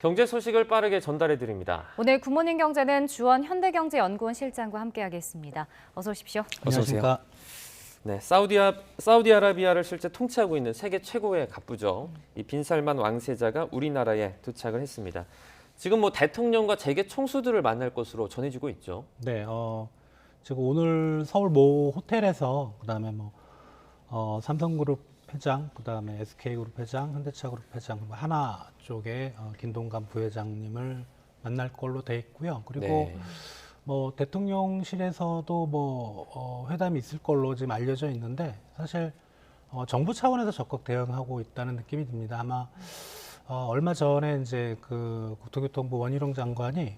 경제 소식을 빠르게 전달해 드립니다. 오늘 굿모닝 경제는 주원 현대경제연구원 실장과 함께하겠습니다. 어서 오십시오. 어서 오세요. 네, 사우디아라비아를 실제 통치하고 있는 세계 최고의 갑부죠. 이 빈살만 왕세자가 우리나라에 도착을 했습니다. 지금 뭐 대통령과 재계 총수들을 만날 것으로 전해지고 있죠. 네, 지금 오늘 서울 모 호텔에서 그다음에 삼성그룹 회장, 그다음에 SK그룹 회장, 현대차그룹 회장, 하나 쪽에 김동관 부회장님을 만날 걸로 돼 있고요. 그리고 네. 대통령실에서도 회담이 있을 걸로 지금 알려져 있는데 사실 정부 차원에서 적극 대응하고 있다는 느낌이 듭니다. 아마 얼마 전에 이제 그 국토교통부 원희룡 장관이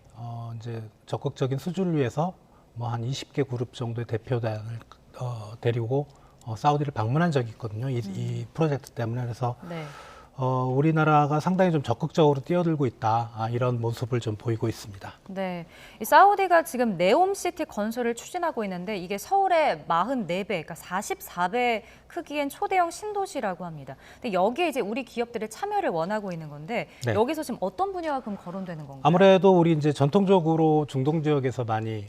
이제 적극적인 수주를 위해서 한 20개 그룹 정도의 대표단을 데리고 사우디를 방문한 적이 있거든요. 이 프로젝트 때문에. 그래서 네. 우리나라가 상당히 좀 적극적으로 뛰어들고 있다. 이런 모습을 좀 보이고 있습니다. 네, 이 사우디가 지금 네옴시티 건설을 추진하고 있는데 이게 서울의 44배, 그러니까 44배 크기엔 초대형 신도시라고 합니다. 근데 여기에 이제 우리 기업들의 참여를 원하고 있는 건데 네. 여기서 지금 어떤 분야가 그럼 거론되는 건가요? 아무래도 우리 이제 전통적으로 중동 지역에서 많이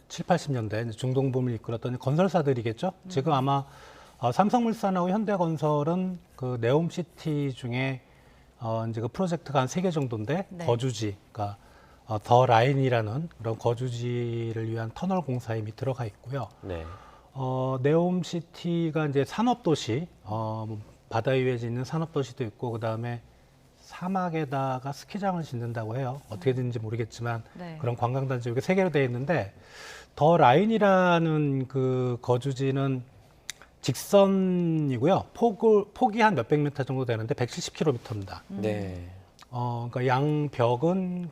7, 80년대 중동 붐을 이끌었던 건설사들이겠죠. 지금 아마 삼성물산하고 현대건설은 그 네옴시티 중에 이제 그 프로젝트가 한 3개 정도인데 네. 거주지, 그러니까 더 라인이라는 그런 거주지를 위한 터널 공사에 이미 들어가 있고요. 네. 네옴시티가 이제 산업도시, 바다 위에 짓는 산업도시도 있고 그다음에 사막에다가 스키장을 짓는다고 해요. 어떻게 되는지 모르겠지만 네. 그런 관광단지 이게 3개로 되어 있는데 더 라인이라는 그 거주지는 직선이고요. 폭이 한 몇백 미터 정도 되는데 170km입니다. 네. 그러니까 양벽은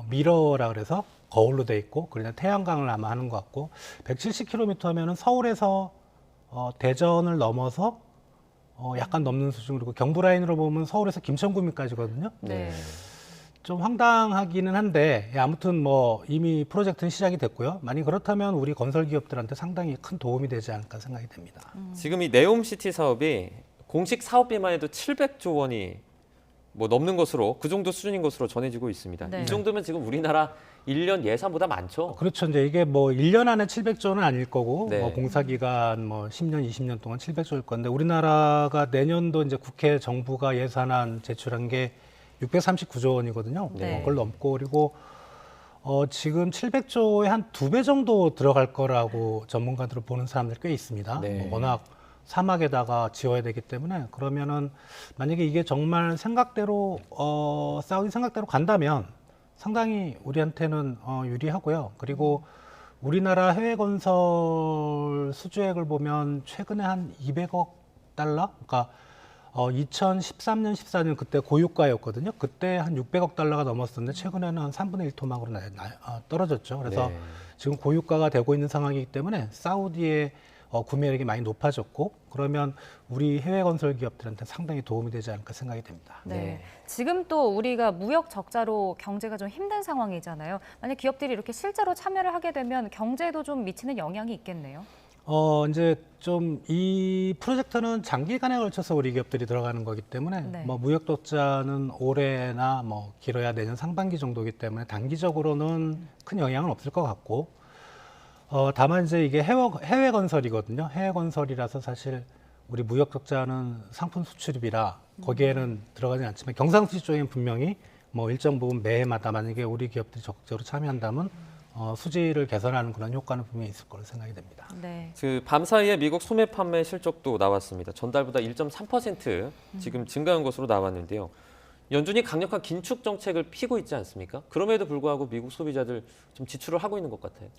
미러라 그래서 거울로 돼 있고 그냥 태양광을 아마 하는 것 같고 170km면은 서울에서 대전을 넘어서 약간 넘는 수준, 그리고 경부 라인으로 보면 서울에서 김천구미까지거든요. 네. 좀 황당하기는 한데 아무튼 이미 프로젝트는 시작이 됐고요. 만약 그렇다면 우리 건설 기업들한테 상당히 큰 도움이 되지 않을까 생각이 됩니다. 지금 이 네옴시티 사업이 공식 사업비만 해도 700조 원이 넘는 것으로 그 정도 수준인 것으로 전해지고 있습니다. 네. 이 정도면 지금 우리나라 1년 예산보다 많죠. 그렇죠. 이제 이게 1년 안에 700조는 아닐 거고 네. 공사 기간 10년, 20년 동안 700조일 건데 우리나라가 내년도 이제 국회 정부가 예산안 제출한 게 639조 원이거든요. 네. 그걸 넘고 그리고 지금 700조에 한 2배 정도 들어갈 거라고 전문가들은 보는 사람들 꽤 있습니다. 네. 워낙 사막에다가 지어야 되기 때문에 그러면은 만약에 이게 정말 생각대로 사우디 생각대로 간다면 상당히 우리한테는 유리하고요. 그리고 우리나라 해외 건설 수주액을 보면 최근에 한 200억 달러? 그러니까 2013년, 14년 그때 고유가였거든요. 그때 한 600억 달러가 넘었었는데 최근에는 한 3분의 1 토막으로 떨어졌죠. 그래서 네. 지금 고유가가 되고 있는 상황이기 때문에 사우디의 구매력이 많이 높아졌고 그러면 우리 해외 건설 기업들한테 상당히 도움이 되지 않을까 생각이 됩니다. 네. 네. 지금 또 우리가 무역 적자로 경제가 좀 힘든 상황이잖아요. 만약 기업들이 이렇게 실제로 참여를 하게 되면 경제에도 좀 미치는 영향이 있겠네요. 이제 좀 이 프로젝트는 장기간에 걸쳐서 우리 기업들이 들어가는 거기 때문에 네. 무역 적자는 올해나 길어야 내년 상반기 정도이기 때문에 단기적으로는 큰 영향은 없을 것 같고 다만 이제 이게 해외 건설이거든요. 해외 건설이라서 사실 우리 무역 적자는 상품 수출입이라 거기에는 들어가지 않지만 경상수지 쪽에는 분명히 일정 부분 매해마다 만약에 우리 기업들이 적극적으로 참여한다면 수지를 개선하는 그런 효과는 분명히 있을 거로 생각이 됩니다. 네. 그 밤 사이에 미국 소매 판매 실적도 나왔습니다. 전달보다 1.3% 지금 증가한 것으로 나왔는데요. 연준이 강력한 긴축 정책을 피고 있지 않습니까? 그럼에도 불구하고 미국 소비자들 좀 지출을 하고 있는 것 같아요.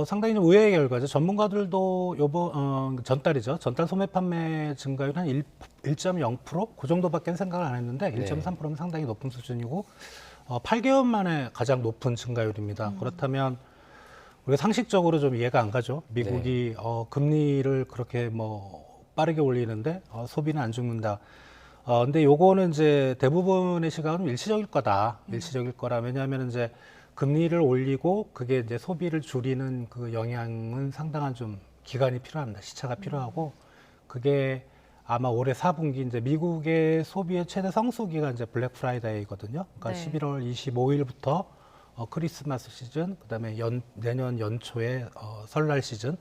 상당히 좀 의외의 결과죠. 전문가들도 전달이죠. 전달 소매 판매 증가율 한 1.0%? 그 정도밖에 생각을 안 했는데 1.3%면 상당히 높은 수준이고 8개월 만에 가장 높은 증가율입니다. 그렇다면 우리가 상식적으로 좀 이해가 안 가죠. 미국이 금리를 그렇게 빠르게 올리는데 소비는 안 죽는다. 근데 요거는 이제 대부분의 시각은 일시적일 거다. 일시적일 거라. 왜냐하면 이제 금리를 올리고 그게 이제 소비를 줄이는 그 영향은 상당한 좀 기간이 필요합니다. 시차가 필요하고 그게 아마 올해 4분기 이제 미국의 소비의 최대 성수기가 이제 블랙 프라이데이거든요. 그러니까 네. 11월 25일부터 크리스마스 시즌, 그다음에 내년 연초에 설날 시즌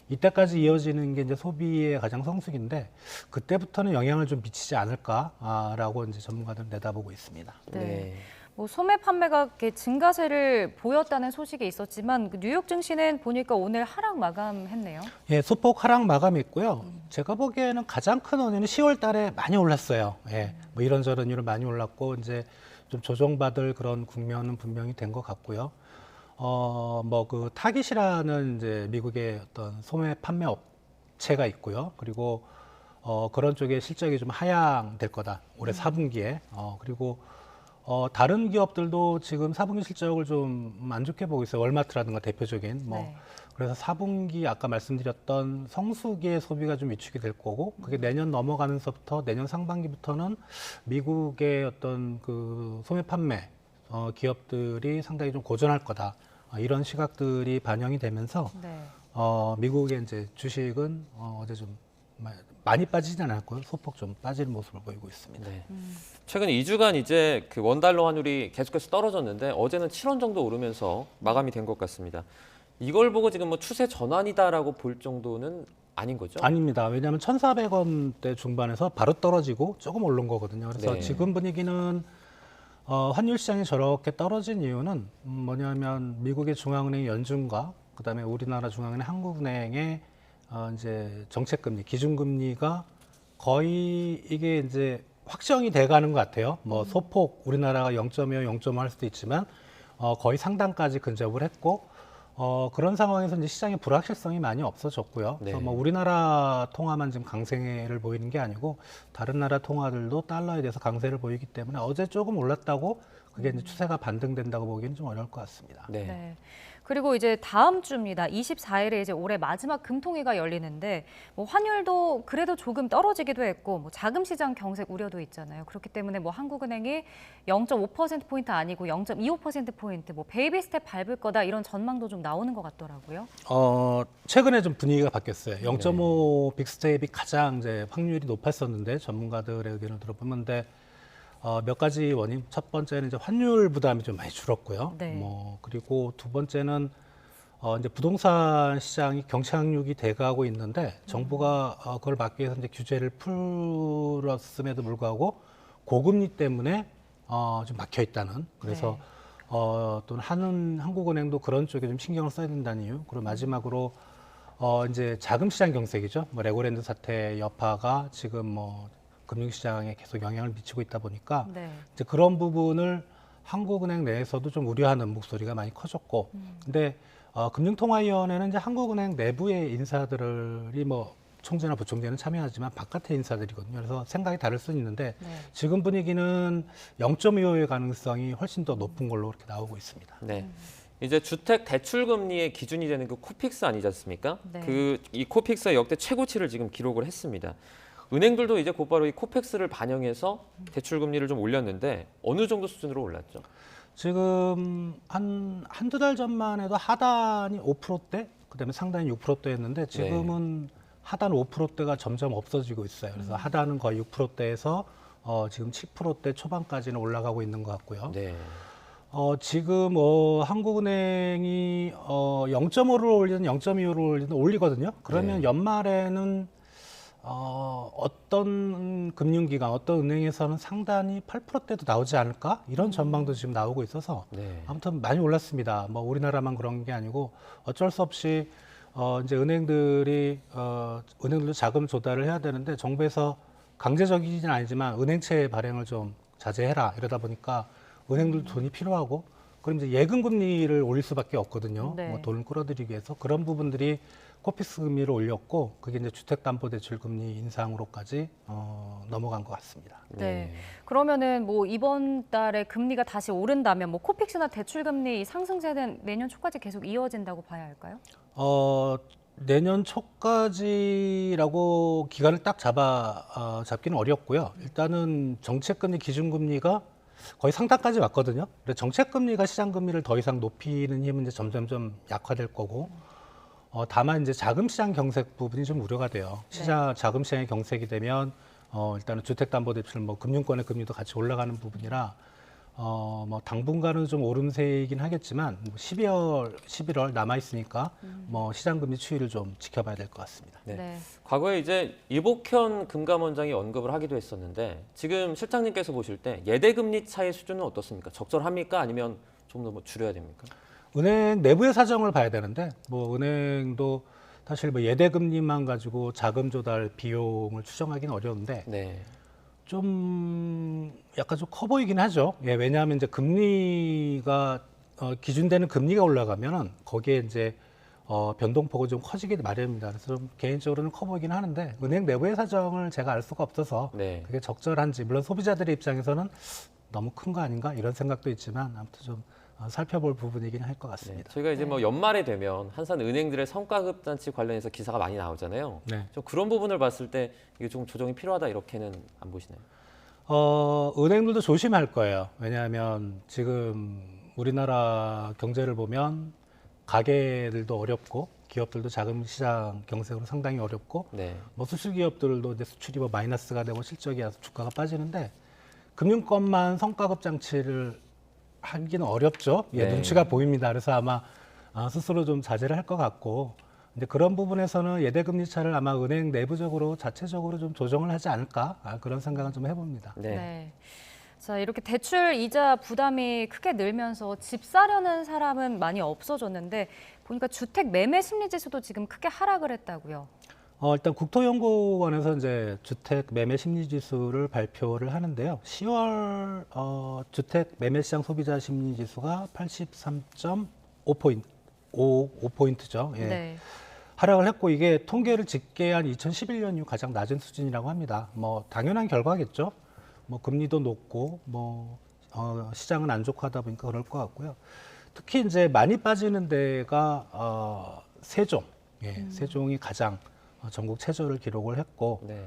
이때까지 이어지는 게 이제 소비의 가장 성수기인데 그때부터는 영향을 좀 미치지 않을까라고 이제 전문가들은 내다보고 있습니다. 네. 뭐 소매 판매가 이렇게 증가세를 보였다는 소식이 있었지만 그 뉴욕 증시는 보니까 오늘 하락 마감했네요. 예, 소폭 하락 마감했고요. 제가 보기에는 가장 큰 원인은 10월 달에 많이 올랐어요. 예, 뭐 이런저런 이유로 많이 올랐고 이제 좀 조정받을 그런 국면은 분명히 된 것 같고요. 뭐 그 타깃이라는 이제 미국의 어떤 소매 판매 업체가 있고요. 그리고 그런 쪽에 실적이 좀 하향될 거다. 올해 4분기에. 그리고 다른 기업들도 지금 4분기 실적을 좀 안 좋게 보고 있어요. 월마트라든가 대표적인 뭐 네. 그래서 4분기 아까 말씀드렸던 성수기의 소비가 좀 위축이 될 거고 그게 내년 넘어가면서부터 내년 상반기부터는 미국의 어떤 그 소매 판매 기업들이 상당히 좀 고전할 거다. 이런 시각들이 반영이 되면서 네. 미국의 이제 주식은 어제 좀 많이 빠지지는 않았고요. 소폭 좀 빠지는 모습을 보이고 있습니다. 네. 최근 2주간 이제 그 원달러 환율이 계속해서 떨어졌는데 어제는 7원 정도 오르면서 마감이 된 것 같습니다. 이걸 보고 지금 뭐 추세 전환이다라고 볼 정도는 아닌 거죠? 아닙니다. 왜냐하면 1,400원대 중반에서 바로 떨어지고 조금 오른 거거든요. 그래서 네. 지금 분위기는 환율 시장이 저렇게 떨어진 이유는 뭐냐면 미국의 중앙은행 연준과 그다음에 우리나라 중앙은행 한국은행의 이제 정책금리, 기준금리가 거의 이게 이제 확정이 돼가는 것 같아요. 뭐 소폭 우리나라가 0.25, 0.5 할 수도 있지만 거의 상단까지 근접을 했고 그런 상황에서 이제 시장의 불확실성이 많이 없어졌고요. 그래서 네. 뭐 우리나라 통화만 지금 강세를 보이는 게 아니고 다른 나라 통화들도 달러에 대해서 강세를 보이기 때문에 어제 조금 올랐다고 그게 이제 추세가 반등된다고 보기는 좀 어려울 것 같습니다. 네. 네. 그리고 이제 다음 주입니다. 24일에 이제 올해 마지막 금통위가 열리는데 뭐 환율도 그래도 조금 떨어지기도 했고 뭐 자금 시장 경색 우려도 있잖아요. 그렇기 때문에 뭐 한국은행이 0.5%포인트 아니고 0.25%포인트 뭐 베이비 스텝 밟을 거다 이런 전망도 좀 나오는 것 같더라고요. 최근에 좀 분위기가 바뀌었어요. 0.5 빅스텝이 가장 이제 확률이 높았었는데 전문가들의 의견을 들어보면 근데 몇 가지 원인. 첫 번째는 이제 환율 부담이 좀 많이 줄었고요. 네. 뭐 그리고 두 번째는 이제 부동산 시장이 경착륙이 돼가고 있는데 정부가 그걸 막기 위해서 이제 규제를 풀었음에도 불구하고 고금리 때문에 좀 막혀 있다는. 그래서 또는 한국은행도 그런 쪽에 좀 신경을 써야 된다는 이유. 그리고 마지막으로 이제 자금시장 경색이죠. 뭐 레고랜드 사태 여파가 지금 뭐 금융시장에 계속 영향을 미치고 있다 보니까 네. 이제 그런 부분을 한국은행 내에서도 좀 우려하는 목소리가 많이 커졌고, 근데 금융통화위원회는 이제 한국은행 내부의 인사들이 뭐 총재나 부총재는 참여하지만 바깥의 인사들이거든요. 그래서 생각이 다를 수는 있는데 네. 지금 분위기는 0.25의 가능성이 훨씬 더 높은 걸로 그렇게 나오고 있습니다. 네. 이제 주택 대출 금리의 기준이 되는 그 코픽스 아니지 않습니까? 네. 이 코픽스의 역대 최고치를 지금 기록을 했습니다. 은행들도 이제 곧바로 이 코픽스를 반영해서 대출 금리를 좀 올렸는데 어느 정도 수준으로 올랐죠? 지금 한두 달 전만 해도 하단이 5%대, 그다음에 상단이 6%대였는데 지금은 하단 5%대가 점점 없어지고 있어요. 그래서 하단은 거의 6%대에서 지금 7%대 초반까지는 올라가고 있는 것 같고요. 네. 지금 한국은행이 0.5를 올리든 0.25를 올리거든요. 그러면 네. 연말에는 어떤 금융기관, 어떤 은행에서는 상단이 8%대도 나오지 않을까? 이런 전망도 지금 나오고 있어서 네. 아무튼 많이 올랐습니다. 뭐 우리나라만 그런 게 아니고 어쩔 수 없이 이제 은행들도 자금 조달을 해야 되는데 정부에서 강제적이진 아니지만 은행채 발행을 좀 자제해라 이러다 보니까 은행들도 돈이 필요하고 그럼 이제 예금 금리를 올릴 수밖에 없거든요. 네. 뭐 돈을 끌어들이기 위해서 그런 부분들이 코픽스 금리를 올렸고 그게 이제 주택담보대출 금리 인상으로까지 넘어간 것 같습니다. 네. 그러면은 뭐 이번 달에 금리가 다시 오른다면 뭐 코픽스나 대출 금리 상승세는 내년 초까지 계속 이어진다고 봐야 할까요? 내년 초까지라고 기간을 딱 잡기는 어렵고요. 일단은 정책금리 기준금리가 거의 상단까지 왔거든요. 근데 정책금리가 시장금리를 더 이상 높이는 힘은 이제 점점점 약화될 거고, 다만 이제 자금 시장 경색 부분이 좀 우려가 돼요. 자금 시장의 경색이 되면 일단은 주택담보대출, 뭐 금융권의 금리도 같이 올라가는 부분이라 뭐 당분간은 좀 오름세이긴 하겠지만 11월 남아 있으니까 뭐 시장 금리 추이를 좀 지켜봐야 될 것 같습니다. 네. 네. 과거에 이제 이복현 금감원장이 언급을 하기도 했었는데 지금 실장님께서 보실 때 예대 금리 차의 수준은 어떻습니까? 적절합니까? 아니면 좀 더 뭐 줄여야 됩니까? 은행 내부의 사정을 봐야 되는데 뭐 은행도 사실 뭐 예대 금리만 가지고 자금 조달 비용을 추정하기는 어려운데 네. 좀 약간 좀 커 보이긴 하죠. 예, 왜냐하면 이제 금리가 기준되는 금리가 올라가면은 거기에 이제 변동폭은 좀 커지기 마련입니다. 그래서 좀 개인적으로는 커 보이긴 하는데 은행 내부의 사정을 제가 알 수가 없어서 네. 그게 적절한지 물론 소비자들의 입장에서는 너무 큰 거 아닌가 이런 생각도 있지만 아무튼 좀 살펴볼 부분이긴 할 것 네. 같습니다. 저희가 이제 뭐 연말에 되면 한산 은행들의 성과급 잔치 관련해서 기사가 많이 나오잖아요. 네. 좀 그런 부분을 봤을 때 이게 좀 조정이 필요하다 이렇게는 안 보시나요? 은행들도 조심할 거예요. 왜냐하면 지금 우리나라 경제를 보면 가게들도 어렵고 기업들도 자금 시장 경색으로 상당히 어렵고 네. 뭐 수출 기업들도 이제 수출이 뭐 마이너스가 되고 실적이 와서 주가가 빠지는데 금융권만 성과급 장치를 하기는 어렵죠. 예, 네. 눈치가 보입니다. 그래서 아마 스스로 좀 자제를 할 것 같고, 근데 그런 부분에서는 예대금리 차를 아마 은행 내부적으로 자체적으로 좀 조정을 하지 않을까 그런 생각은 좀 해봅니다. 네. 네. 자, 이렇게 대출 이자 부담이 크게 늘면서 집 사려는 사람은 많이 없어졌는데 보니까 주택 매매 심리 지수도 지금 크게 하락을 했다고요. 일단 국토연구원에서 이제 주택 매매 심리 지수를 발표를 하는데요. 10월 주택 매매 시장 소비자 심리 지수가 83.5포인트죠. 예. 네. 하락을 했고 이게 통계를 집계한 2011년 이후 가장 낮은 수준이라고 합니다. 뭐 당연한 결과겠죠. 뭐 금리도 높고 뭐 시장은 안 좋고 하다 보니까 그럴 것 같고요. 특히 이제 많이 빠지는 데가 세종, 예, 세종이 가장 전국 최저를 기록을 했고 네.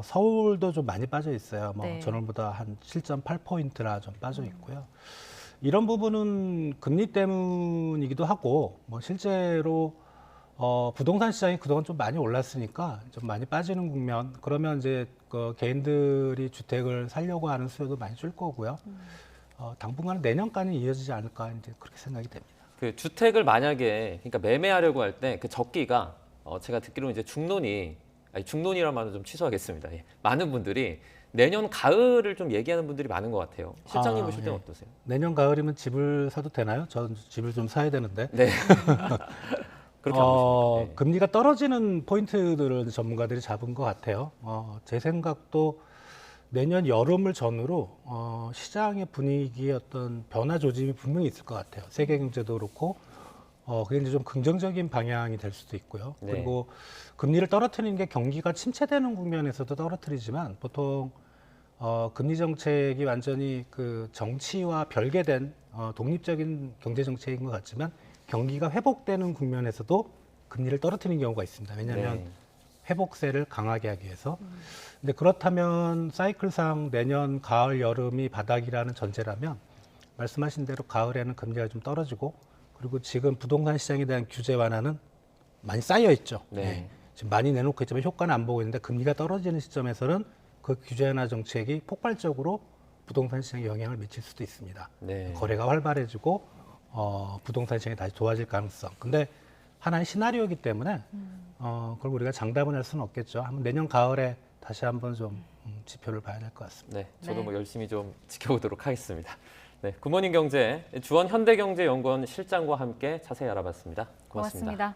서울도 좀 많이 빠져 있어요. 뭐 네. 전월보다 한 7.8포인트나 좀 빠져 있고요. 이런 부분은 금리 때문이기도 하고 뭐 실제로 부동산 시장이 그동안 좀 많이 올랐으니까 좀 많이 빠지는 국면. 그러면 이제 그 개인들이 주택을 살려고 하는 수요도 많이 줄 거고요. 당분간은 내년까지는 이어지지 않을까 이제 그렇게 생각이 됩니다. 그 주택을 만약에 그러니까 매매하려고 할 때 그 적기가 제가 듣기로는 이제 중론이란 말은 좀 취소하겠습니다. 예. 많은 분들이 내년 가을을 좀 얘기하는 분들이 많은 것 같아요. 실장님 보실 때는 예. 어떠세요? 내년 가을이면 집을 사도 되나요? 전 집을 좀 사야 되는데. 네. 그렇게 하고 싶습니다. 네. 금리가 떨어지는 포인트들을 전문가들이 잡은 것 같아요. 제 생각도 내년 여름을 전후로 시장의 분위기의 어떤 변화 조짐이 분명히 있을 것 같아요. 세계 경제도 그렇고 그게 이제 좀 긍정적인 방향이 될 수도 있고요. 네. 그리고 금리를 떨어뜨리는 게 경기가 침체되는 국면에서도 떨어뜨리지만 보통 금리 정책이 완전히 그 정치와 별개된 독립적인 경제 정책인 것 같지만 경기가 회복되는 국면에서도 금리를 떨어뜨리는 경우가 있습니다. 왜냐하면 네. 회복세를 강하게 하기 위해서. 근데 그렇다면 사이클상 내년 가을 여름이 바닥이라는 전제라면 말씀하신 대로 가을에는 금리가 좀 떨어지고 그리고 지금 부동산 시장에 대한 규제 완화는 많이 쌓여 있죠. 네. 네. 지금 많이 내놓고 있지만 효과는 안 보고 있는데 금리가 떨어지는 시점에서는 그 규제 완화 정책이 폭발적으로 부동산 시장에 영향을 미칠 수도 있습니다. 네. 거래가 활발해지고 부동산 시장이 다시 좋아질 가능성. 근데 하나의 시나리오이기 때문에 그걸 우리가 장담은 할 수는 없겠죠. 한번 내년 가을에 다시 한번 좀 지표를 봐야 될 것 같습니다. 네, 저도 네. 뭐 열심히 좀 지켜보도록 하겠습니다. 네, 굿모닝 경제 주원 현대경제연구원 실장과 함께 자세히 알아봤습니다. 고맙습니다. 고맙습니다.